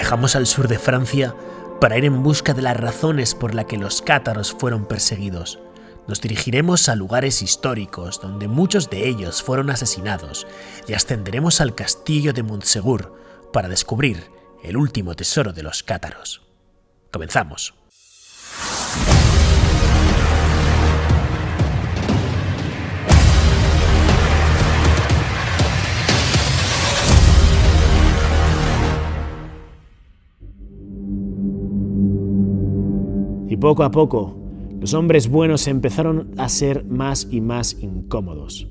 Viajamos al sur de Francia para ir en busca de las razones por las que los cátaros fueron perseguidos. Nos dirigiremos a lugares históricos donde muchos de ellos fueron asesinados y ascenderemos al castillo de Montsegur para descubrir el último tesoro de los cátaros. Comenzamos. Y poco a poco, los hombres buenos empezaron a ser más y más incómodos,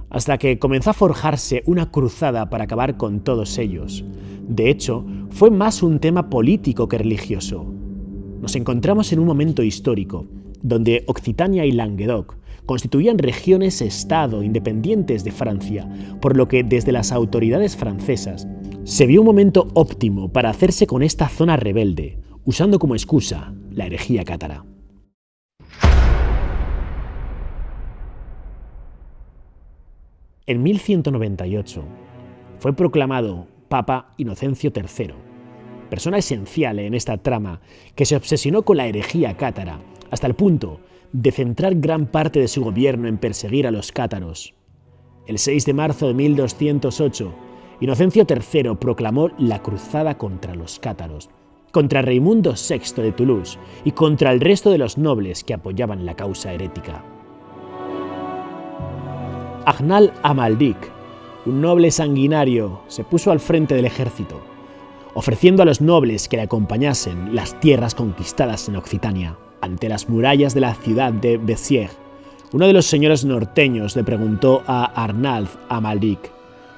hasta que comenzó a forjarse una cruzada para acabar con todos ellos. De hecho, fue más un tema político que religioso. Nos encontramos en un momento histórico, donde Occitania y Languedoc constituían regiones-estado independientes de Francia, por lo que desde las autoridades francesas se vio un momento óptimo para hacerse con esta zona rebelde, usando como excusa la herejía cátara. En 1198 fue proclamado Papa Inocencio III, persona esencial en esta trama que se obsesionó con la herejía cátara hasta el punto de centrar gran parte de su gobierno en perseguir a los cátaros. El 6 de marzo de 1208, Inocencio III proclamó la cruzada contra los cátaros, contra Raimundo VI de Toulouse y contra el resto de los nobles que apoyaban la causa herética. Agnal Amalric, un noble sanguinario, se puso al frente del ejército, ofreciendo a los nobles que le acompañasen las tierras conquistadas en Occitania. Ante las murallas de la ciudad de Béziers, uno de los señores norteños le preguntó a Arnulf Amalric: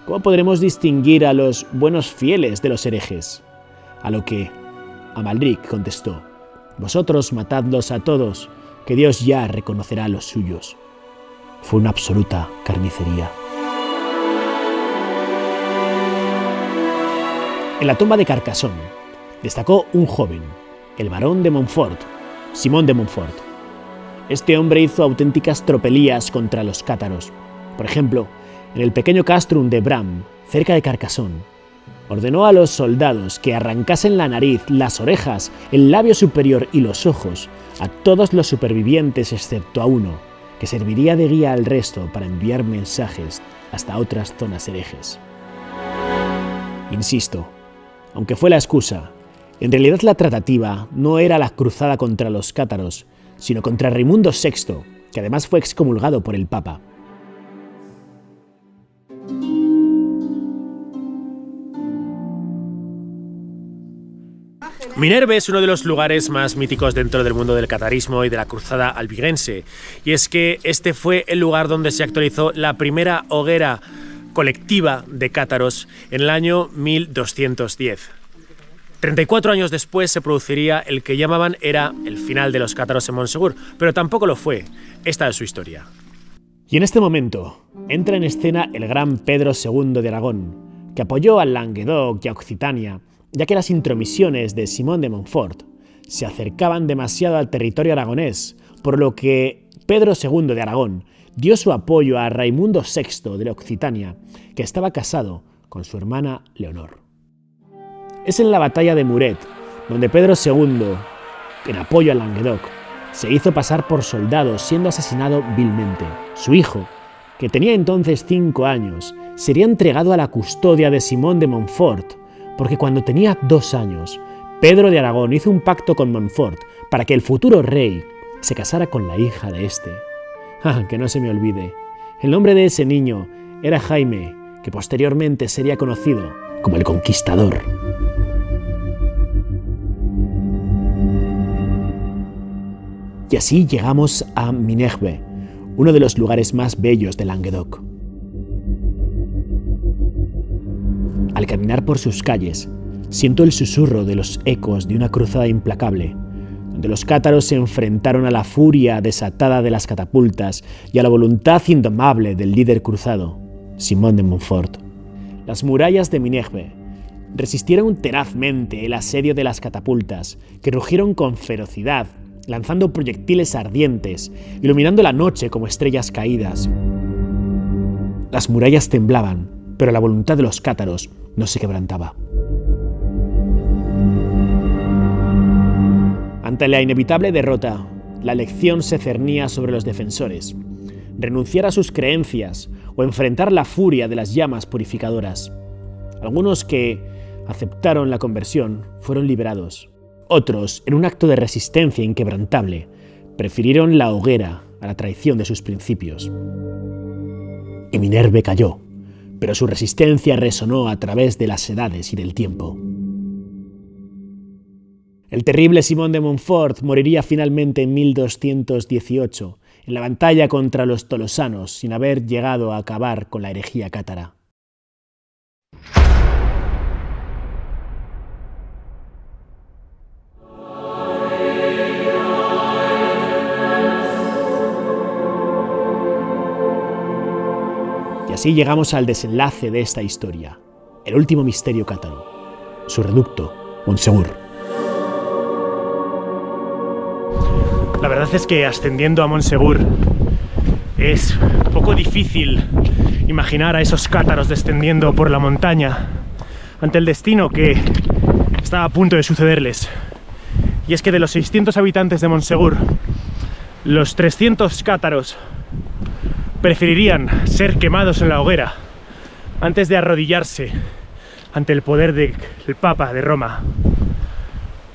¿cómo podremos distinguir a los buenos fieles de los herejes? A lo que Amalric contestó: vosotros matadlos a todos, que Dios ya reconocerá a los suyos. Fue una absoluta carnicería. En la tumba de Carcassonne destacó un joven, el barón de Montfort, Simón de Montfort. Este hombre hizo auténticas tropelías contra los cátaros. Por ejemplo, en el pequeño castrum de Bram, cerca de Carcassonne, ordenó a los soldados que arrancasen la nariz, las orejas, el labio superior y los ojos a todos los supervivientes excepto a uno, que serviría de guía al resto para enviar mensajes hasta otras zonas herejes. Insisto, aunque fue la excusa, en realidad la tratativa no era la cruzada contra los cátaros, sino contra Raimundo VI, que además fue excomulgado por el Papa. Minerve es uno de los lugares más míticos dentro del mundo del catarismo y de la cruzada albigense, y es que este fue el lugar donde se actualizó la primera hoguera colectiva de cátaros en el año 1210. 34 años después se produciría el que llamaban era el final de los cátaros en Montsegur, pero tampoco lo fue. Esta es su historia. Y en este momento entra en escena el gran Pedro II de Aragón, que apoyó a Languedoc y a Occitania, ya que las intromisiones de Simón de Montfort se acercaban demasiado al territorio aragonés, por lo que Pedro II de Aragón dio su apoyo a Raimundo VI de Occitania, que estaba casado con su hermana Leonor. Es en la batalla de Muret, donde Pedro II, en apoyo a Languedoc, se hizo pasar por soldado siendo asesinado vilmente. Su hijo, que tenía entonces 5 años, sería entregado a la custodia de Simón de Montfort, porque cuando tenía 2 años, Pedro de Aragón hizo un pacto con Montfort para que el futuro rey se casara con la hija de este. Que no se me olvide, el nombre de ese niño era Jaime, que posteriormente sería conocido como el Conquistador. Y así llegamos a Minerve, uno de los lugares más bellos de Languedoc. Al caminar por sus calles, siento el susurro de los ecos de una cruzada implacable, donde los cátaros se enfrentaron a la furia desatada de las catapultas y a la voluntad indomable del líder cruzado, Simón de Montfort. Las murallas de Minerve resistieron tenazmente el asedio de las catapultas, que rugieron con ferocidad, lanzando proyectiles ardientes, iluminando la noche como estrellas caídas. Las murallas temblaban, pero la voluntad de los cátaros no se quebrantaba. Ante la inevitable derrota, la elección se cernía sobre los defensores: renunciar a sus creencias o enfrentar la furia de las llamas purificadoras. Algunos que aceptaron la conversión fueron liberados. Otros, en un acto de resistencia inquebrantable, prefirieron la hoguera a la traición de sus principios. Y Minerve cayó, pero su resistencia resonó a través de las edades y del tiempo. El terrible Simón de Montfort moriría finalmente en 1218, en la batalla contra los tolosanos, sin haber llegado a acabar con la herejía cátara. Y así llegamos al desenlace de esta historia, el último misterio cátaro, su reducto, Montsegur. La verdad es que ascendiendo a Montsegur es poco difícil imaginar a esos cátaros descendiendo por la montaña ante el destino que está a punto de sucederles. Y es que de los 600 habitantes de Montsegur, los 300 cátaros preferirían ser quemados en la hoguera antes de arrodillarse ante el poder del Papa de Roma.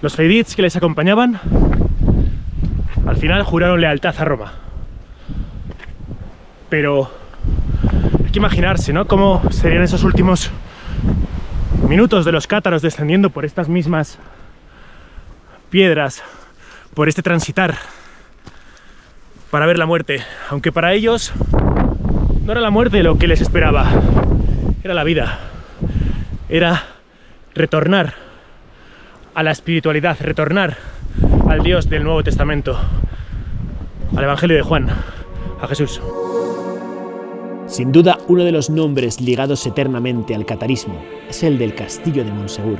Los feydits que les acompañaban al final juraron lealtad a Roma. Pero hay que imaginarse, ¿no?, cómo serían esos últimos minutos de los cátaros descendiendo por estas mismas piedras, por este transitar, para ver la muerte. Aunque para ellos no era la muerte lo que les esperaba, era la vida. Era retornar a la espiritualidad, retornar al Dios del Nuevo Testamento, al Evangelio de Juan, a Jesús. Sin duda, uno de los nombres ligados eternamente al catarismo es el del Castillo de Montsegur.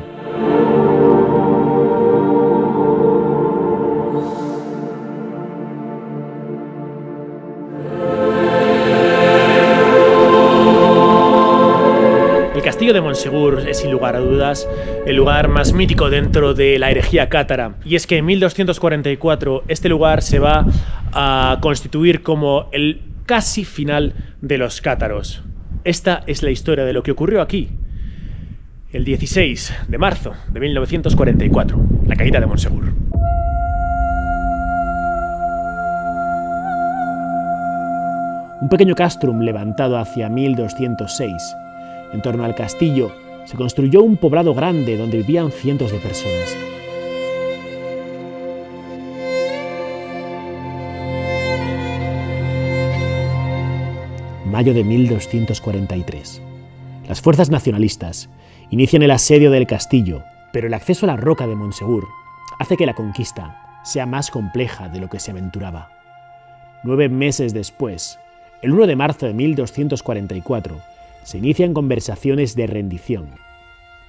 El Castillo de Montsegur es, sin lugar a dudas, el lugar más mítico dentro de la herejía cátara. Y es que en 1244 este lugar se va a constituir como el casi final de los cátaros. Esta es la historia de lo que ocurrió aquí, el 16 de marzo de 1944, la caída de Montsegur. Un pequeño castrum levantado hacia 1206. En torno al castillo se construyó un poblado grande donde vivían cientos de personas. Mayo de 1243. Las fuerzas nacionalistas inician el asedio del castillo, pero el acceso a la roca de Montsegur hace que la conquista sea más compleja de lo que se aventuraba. 9 meses después, el 1 de marzo de 1244, se inician conversaciones de rendición.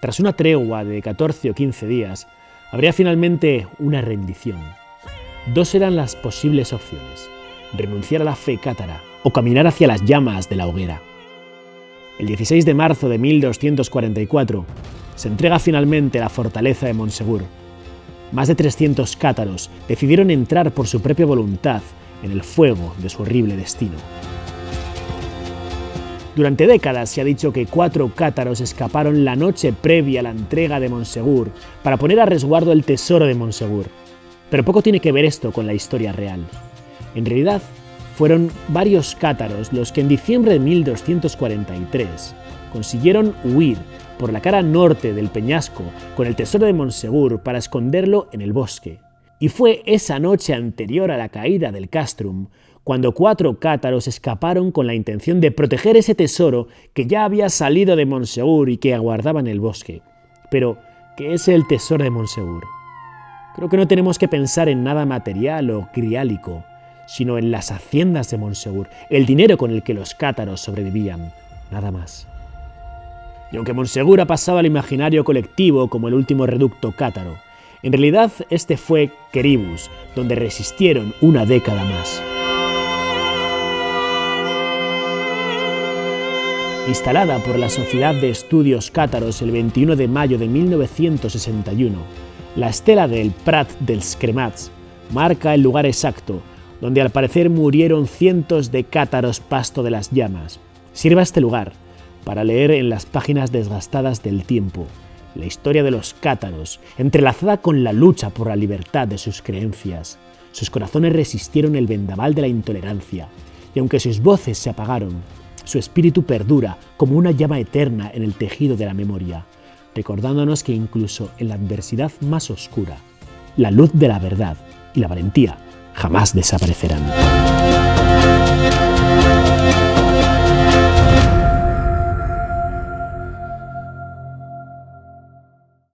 Tras una tregua de 14 o 15 días, habría finalmente una rendición. 2 eran las posibles opciones: renunciar a la fe cátara o caminar hacia las llamas de la hoguera. El 16 de marzo de 1244 se entrega finalmente la fortaleza de Montsegur. Más de 300 cátaros decidieron entrar por su propia voluntad en el fuego de su horrible destino. Durante décadas se ha dicho que 4 cátaros escaparon la noche previa a la entrega de Montsegur para poner a resguardo el tesoro de Montsegur. Pero poco tiene que ver esto con la historia real. En realidad, fueron varios cátaros los que en diciembre de 1243 consiguieron huir por la cara norte del peñasco con el tesoro de Montsegur para esconderlo en el bosque. Y fue esa noche anterior a la caída del castrum cuando 4 cátaros escaparon con la intención de proteger ese tesoro que ya había salido de Montsegur y que aguardaba en el bosque. Pero, ¿qué es el tesoro de Montsegur? Creo que no tenemos que pensar en nada material o griálico, sino en las haciendas de Montsegur, el dinero con el que los cátaros sobrevivían, nada más. Y aunque Montsegur ha pasado al imaginario colectivo como el último reducto cátaro, en realidad este fue Queribus, donde resistieron una década más. Instalada por la Sociedad de Estudios Cátaros el 21 de mayo de 1961, La estela del Prat dels Cremats marca el lugar exacto donde al parecer murieron cientos de cátaros pasto de las llamas. Sirva este lugar para leer en las páginas desgastadas del tiempo la historia de los cátaros, entrelazada con la lucha por la libertad de sus creencias. Sus corazones resistieron el vendaval de la intolerancia, y aunque sus voces se apagaron, su espíritu perdura como una llama eterna en el tejido de la memoria, recordándonos que incluso en la adversidad más oscura, la luz de la verdad y la valentía jamás desaparecerán.